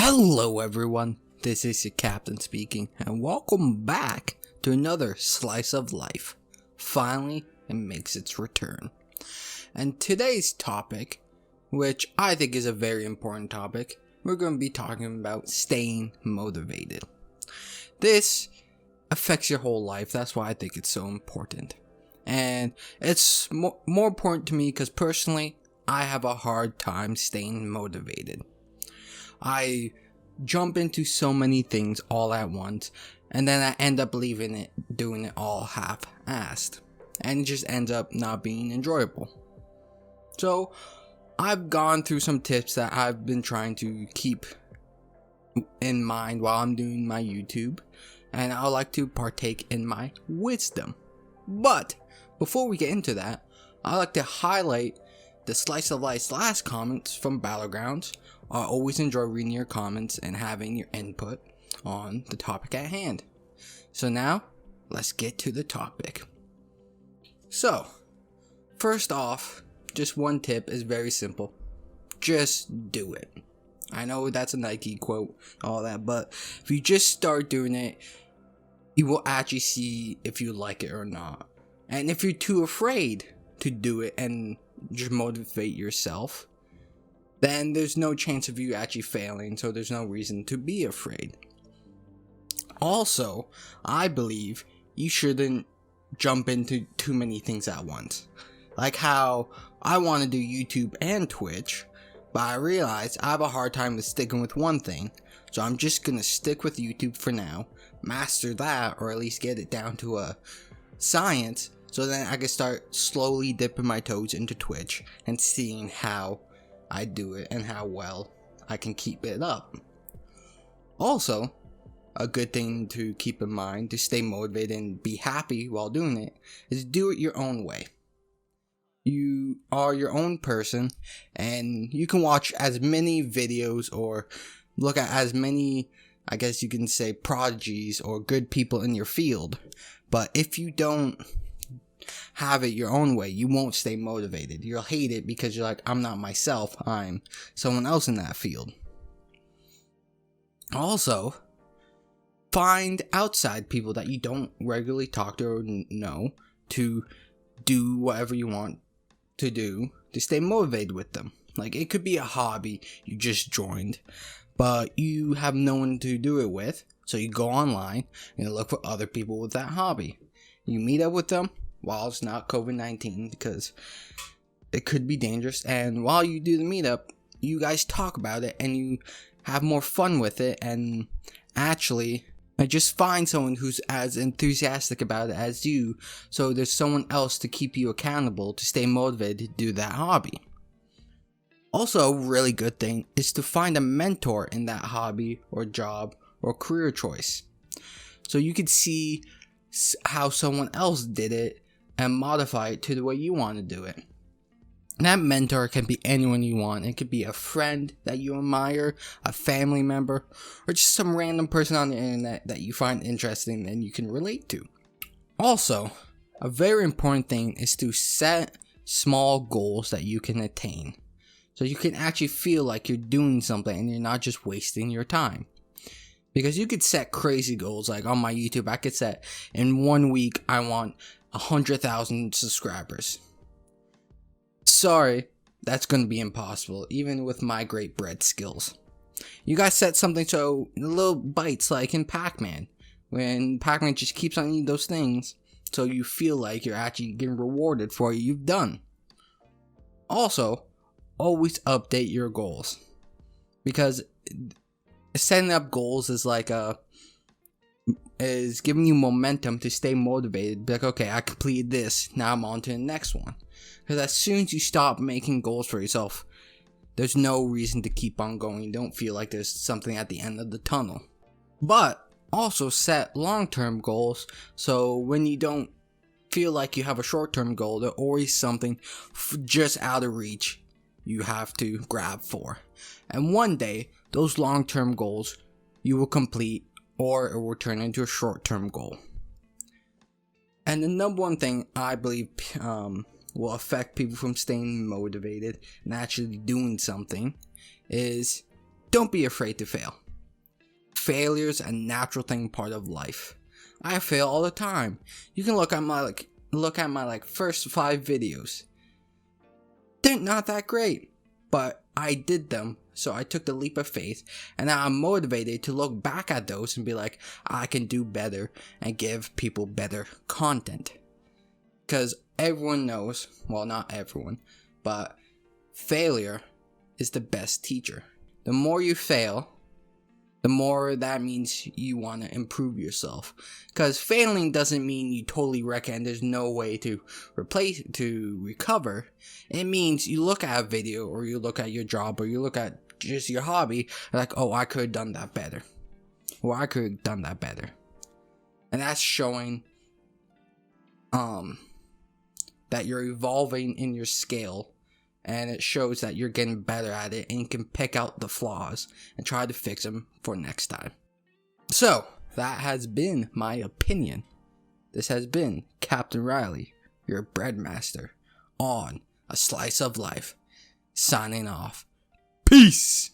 Hello everyone, this is your captain speaking, and welcome back to another slice of life. Finally, it makes its return. And today's topic, which I think is a very important topic, we're going to be talking about staying motivated. This affects your whole life, that's why I think it's so important. And it's more important to me because personally, I have a hard time staying motivated. I jump into so many things all at once, and then I end up doing it all half-assed, and it just ends up not being enjoyable. So, I've gone through some tips that I've been trying to keep in mind while I'm doing my YouTube, and I would like to partake in my wisdom. But, before we get into that, I'd like to highlight the Slice of Life's last comments from Battlegrounds. I always enjoy reading your comments and having your input on the topic at hand. So now, let's get to the topic. So, first off, just one tip is very simple. Just do it. I know that's a Nike quote, all that, but if you just start doing it, you will actually see if you like it or not. And if you're too afraid to do it and just motivate yourself, then there's no chance of you actually failing, so there's no reason to be afraid. Also, I believe you shouldn't jump into too many things at once. Like how I want to do YouTube and Twitch, but I realize I have a hard time with sticking with one thing, so I'm just gonna stick with YouTube for now, master that, or at least get it down to a science, so then I can start slowly dipping my toes into Twitch and seeing how I do it and how well I can keep it up. Also, a good thing to keep in mind to stay motivated and be happy while doing it is do it your own way. You are your own person, and you can watch as many videos or look at as many, I guess you can say, prodigies or good people in your field. But if you don't have it your own way, you won't stay motivated. You'll hate it because you're like, I'm not myself, I'm someone else in that field. Also, find outside people that you don't regularly talk to or know to do whatever you want to do to stay motivated with them. Like, it could be a hobby you just joined, but you have no one to do it with, so you go online and you look for other people with that hobby. You meet up with them while it's not COVID-19, because it could be dangerous, and while you do the meetup, you guys talk about it and you have more fun with it, and actually just find someone who's as enthusiastic about it as you, so there's someone else to keep you accountable to stay motivated to do that hobby. Also, a really good thing is to find a mentor in that hobby or job or career choice, so you could see how someone else did it and modify it to the way you want to do it. And that mentor can be anyone you want. It could be a friend that you admire, a family member, or just some random person on the internet that you find interesting and you can relate to. Also, a very important thing is to set small goals that you can attain, so you can actually feel like you're doing something and you're not just wasting your time. Because you could set crazy goals, like on my YouTube, I could set, in 1 week, I want 100,000 subscribers. Sorry, that's going to be impossible, even with my great bread skills. You guys set something so little bites, like in Pac-Man, when Pac-Man just keeps on eating those things, so you feel like you're actually getting rewarded for what you've done. Also, always update your goals, because setting up goals is giving you momentum to stay motivated. Be like, okay, I completed this, now I'm on to the next one. Because as soon as you stop making goals for yourself, there's no reason to keep on going. You don't feel like there's something at the end of the tunnel. But also set long-term goals, so when you don't feel like you have a short-term goal, there's always something just out of reach you have to grab for. And one day, those long-term goals you will complete, or it will turn into a short-term goal. And the number one thing I believe will affect people from staying motivated and actually doing something is don't be afraid to fail. Failure's a natural thing, part of life. I fail all the time. You can look at my first 5 videos. They're not that great, but I did them, so I took the leap of faith, and now I'm motivated to look back at those and be like, I can do better and give people better content. Because everyone knows, well, not everyone, but failure is the best teacher. The more you fail, the more that means you want to improve yourself. Because failing doesn't mean you totally wreck it and there's no way to recover. It means you look at a video, or you look at your job, or you look at just your hobby, like, oh, I could have done that better. Or I could have done that better. And that's showing that you're evolving in your skill. And it shows that you're getting better at it, and you can pick out the flaws and try to fix them for next time. So, that has been my opinion. This has been Captain Riley, your breadmaster, on A Slice of Life. Signing off. Peace!